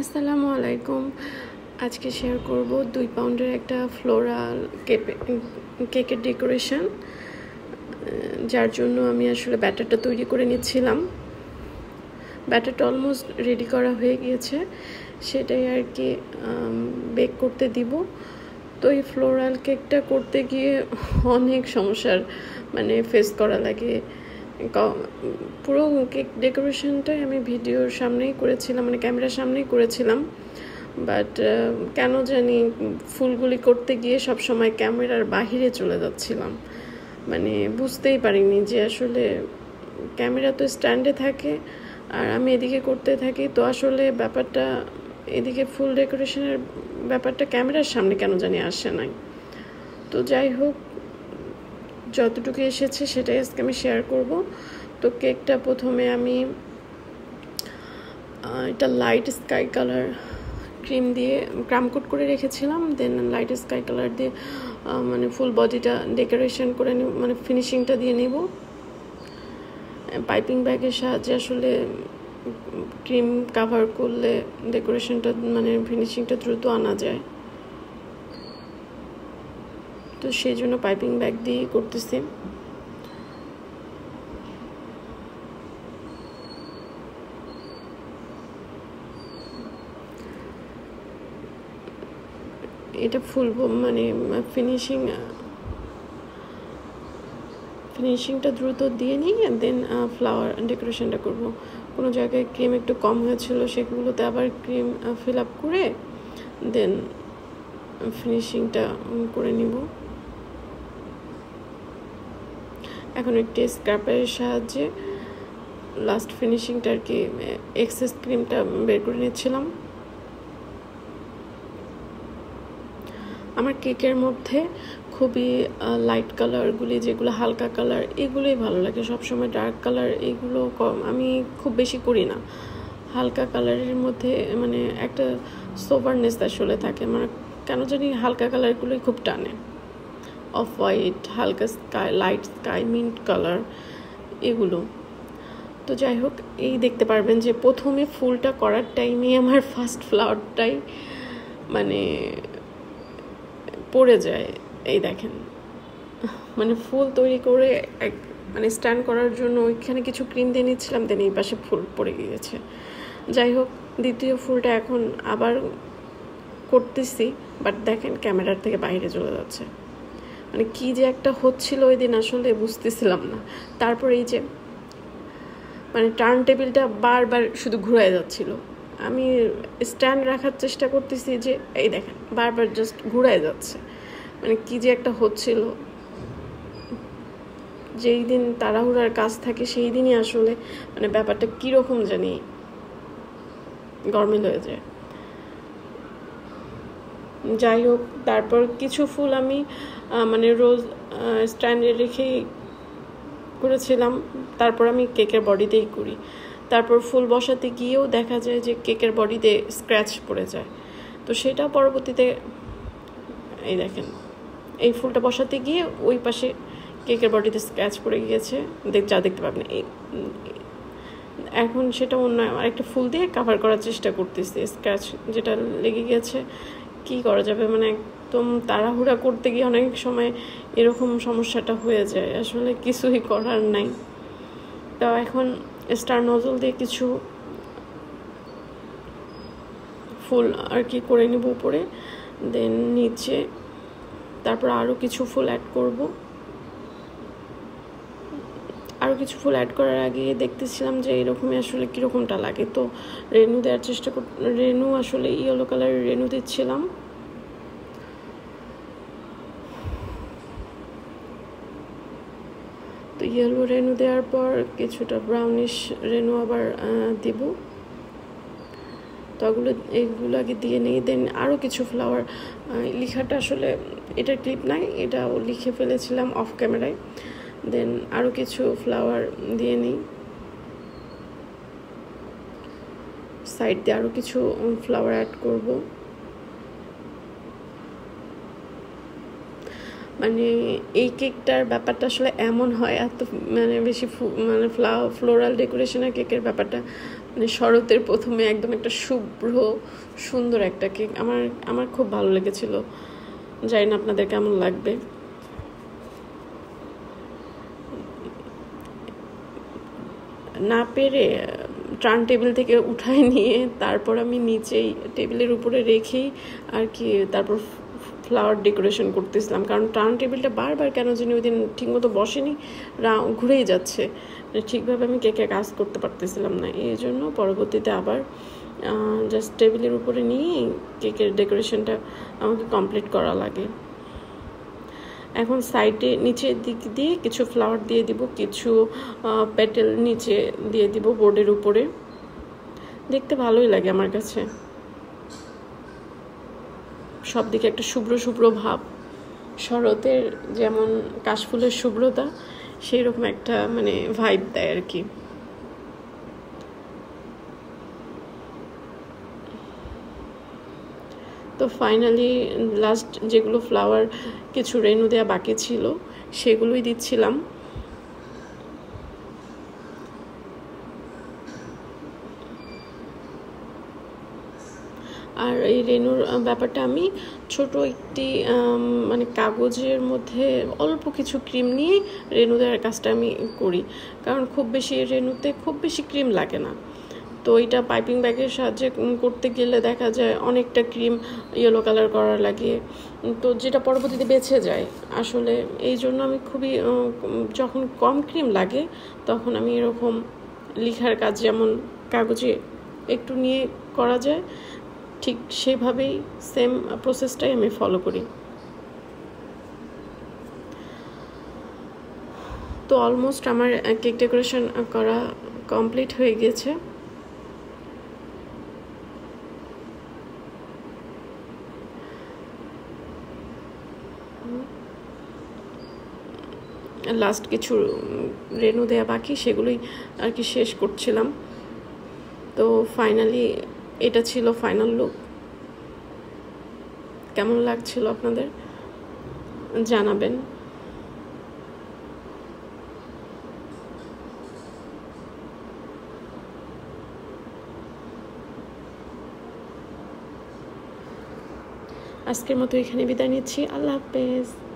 আসসালামু আলাইকুম। আজকে শেয়ার করব 2 পাউন্ডের একটা ফ্লোরাল কেকের ডেকোরেশন, যার জন্য আমি আসলে ব্যাটারটা তৈরি করে নিচ্ছিলাম। ব্যাটারটা অলমোস্ট রেডি করা হয়ে গিয়েছে, সেটাই আর কি বেক করতে দিব। তো এই ফ্লোরাল কেকটা করতে গিয়ে অনেক সমস্যার ফেস করা লাগে। পুরো কেক ডেকোরেশনটাই আমি ভিডিওর সামনেই করেছিলাম, ক্যামেরার সামনেই করেছিলাম, বাট কেন জানি ফুলগুলি করতে গিয়ে সব সময় ক্যামেরার বাহিরে চলে যাচ্ছিলাম। বুঝতেই পারিনি যে আসলে ক্যামেরা তো স্ট্যান্ডে থাকে আর আমি এদিকে করতে থাকি, তো আসলে ব্যাপারটা এদিকে ফুল ডেকোরেশনের ব্যাপারটা ক্যামেরার সামনে কেন জানি আসে নাই। তো যাই হোক, যতটুকু এসেছে সেটাই আজকে আমি শেয়ার করব। তো কেকটা প্রথমে আমি এটা লাইট স্কাই কালার ক্রিম দিয়ে ক্রামকোট করে রেখেছিলাম, দেন লাইট স্কাই কালার দিয়ে ফুল বডিটা ডেকোরেশন করে ফিনিশিংটা দিয়ে নেব। পাইপিং ব্যাগের সাহায্যে আসলে ক্রিম কাভার করলে ডেকোরেশনটা ফিনিশিংটা দ্রুত আনা যায়, তো সেই জন্য পাইপিং ব্যাগ দিয়ে করতেছি। এটা ফুল ফিনিশিংটা দ্রুত দিয়ে নিই, দেন ফ্লাওয়ার ডেকোরেশনটা করব। কোনো জায়গায় ক্রিম একটু কম হয়েছিল, সেগুলোতে আবার ক্রিম ফিল আপ করে দেন ফিনিশিংটা করে নিব। এখন একটি স্ক্রাপারের সাহায্যে লাস্ট ফিনিশিংটা আর কি এক্সেস ক্রিমটা বের করে নিচ্ছিলাম। আমার কেকের মধ্যে খুবই লাইট কালারগুলি, যেগুলো হালকা কালার, এগুলোই ভালো লাগে। সবসময় ডার্ক কালার এগুলো আমি খুব বেশি করি না। হালকা কালারের মধ্যে একটা সোভারনেস আসলে থাকে, কেন জানি হালকা কালারগুলোই খুব টানে। অফ হোয়াইট, হালকা sky, light sky, mint colour, এগুলো। তো যাই হোক, এই দেখতে পারবেন যে প্রথমে ফুলটা করার টাইমে আমার ফার্স্ট ফ্লাওয়ারটাই পড়ে যায়। এই দেখেন, ফুল তৈরি করে স্ট্যান্ড করার জন্য ওইখানে কিছু ক্রিম দিয়ে নিচ্ছিলাম, দেন এই পাশে ফুল পড়ে গিয়েছে। যাই হোক, দ্বিতীয় ফুলটা এখন আবার করতেছি, বাট দেখেন ক্যামেরার থেকে বাইরে চলে যাচ্ছে। কি যে একটা হচ্ছিল ওই দিন আসলে বুঝতেছিলাম না। তারপর এই যে টার্ন টেবিলটা বারবার শুধু ঘুরায় যাচ্ছিল। আমি স্ট্যান্ড রাখার চেষ্টা করতেছি, যে এই দেখেন বারবার জাস্ট ঘুরায় যাচ্ছে। কি যে একটা হচ্ছিল। যেই দিন তাড়াহুড়ার কাজ থাকে সেই দিনই আসলে ব্যাপারটা কীরকম জানি গরমিল হয়ে যায়। যাই হোক, তারপর কিছু ফুল আমি রোজ স্ট্যান্ডে রেখেই করেছিলাম, তারপর আমি কেকের বডিতেই করি। তারপর ফুল বসাতে গিয়েও দেখা যায় যে কেকের বডিতে স্ক্র্যাচ পড়ে যায়, তো সেটা পরবর্তীতে এই দেখেন এই ফুলটা বসাতে গিয়ে ওই পাশে কেকের বডিতে স্ক্র্যাচ পড়ে গিয়েছে, যা দেখতে পাবেন। এখন সেটা অন্য আরেকটা ফুল দিয়ে কাভার করার চেষ্টা করতেছি স্ক্র্যাচ যেটা লেগে গেছে। কি করা যাবে, একদম তাড়াহুড়া করতে গিয়ে অনেক সময় এরকম সমস্যাটা হয়ে যায়, আসলে কিছুই করার নাই। তো এখন স্টার নজল দিয়ে কিছু ফুল আর কি করে নিব উপরে, দেন নিচে তারপর আরও কিছু ফুল অ্যাড করব। আরও কিছু ফুল অ্যাড করার আগে দেখতেছিলাম যে এরকমই আসলে কীরকমটা লাগে, তো রেনু দেওয়ার চেষ্টা রেনু আসলে ইয়েলো কালারের রেনু দিচ্ছিলাম। তো ইয়েলো রেনু দেওয়ার পর কিছুটা ব্রাউনিশ রেনু আবার দিব। তো এগুলো আগে দিয়ে নিই, দেন আরও কিছু ফ্লাওয়ার, লেখাটা আসলে এটা ক্লিপ নাই, এটাও লিখে ফেলেছিলাম অফ ক্যামেরায়। দেন আরও কিছু ফ্লাওয়ার দিয়ে নিই, সাইড দিয়ে আরও কিছু ফ্লাওয়ার অ্যাড করব। এই কেকটার ব্যাপারটা আসলে এমন হয়, এত বেশি ফ্লোরাল ডেকোরেশনের কেকের ব্যাপারটা মানে শরতের প্রথমে একদম একটা শুভ্র সুন্দর একটা কেক আমার আমার খুব ভালো লেগেছিল। জানি না আপনাদের কেমন লাগবে। না পেরে টার্ন টেবিল থেকে উঠায় নিয়ে তারপর আমি নিচেই টেবিলের উপরে রেখেই আর কি তারপর ফ্লাওয়ার ডেকোরেশন করতেছিলাম, কারণ টার্ন টেবিলটা বারবার কেন জানি ওই দিন ঠিকমতো বসেনি, ঘুরেই যাচ্ছে, ঠিকভাবে আমি কেকে কাজ করতে পারতেছিলাম না। এই জন্য পরবর্তীতে আবার জাস্ট টেবিলের উপরে নিয়ে কেকের ডেকোরেশনটা আমাকে কমপ্লিট করা লাগে। এখন সাইডে নিচের দিক দিয়ে কিছু ফ্লাওয়ার দিয়ে দিব, কিছু পেটেল নিচে দিয়ে দিব বোর্ডের উপরে, দেখতে ভালোই লাগে আমার কাছে। সব দিকে একটা শুভ্র শুভ্র ভাব, শরতের যেমন কাশফুলের শুভ্রতা সেই রকম একটা মানে ভাইব দেয় আর কি। তো ফাইনালি লাস্ট যেগুলো ফ্লাওয়ার কিছু রেনু দেওয়া বাকি ছিল সেগুলোই দিচ্ছিলাম। আর এই রেনুর ব্যাপারটা আমি ছোট একটি মানে কাগজের মধ্যে অল্প কিছু ক্রিম নিয়ে রেনু দেওয়ার কাজটা আমি করি, কারণ খুব বেশি রেনুতে খুব বেশি ক্রিম লাগে না। তো এটা পাইপিং ব্যাগের সাহায্যে করতে গেলে দেখা যায় অনেকটা ক্রিম ইয়েলো কালার করা লাগে, তো যেটা পরবর্তীতে বেঁচে যায় আসলে। এই জন্য আমি খুবই যখন কম ক্রিম লাগে তখন আমি এরকম লেখার কাজ যেমন কাগজে একটু নিয়ে করা যায় ঠিক সেভাবেই সেম প্রসেসটাই আমি ফলো করি। তো অলমোস্ট আমার কেক ডেকোরেশন করা কমপ্লিট হয়ে গেছে। লাস্ট কিছু রেনু দেয়া বাকি সেগুলোই আর কি শেষ করছিলাম। তো ফাইনালি এটা ছিল ফাইনাল লুক। কেমন লাগছিল আপনাদের জানাবেন। আজকের মতো এখানে বিদায় নিচ্ছি। আল্লাহ হাফেজ।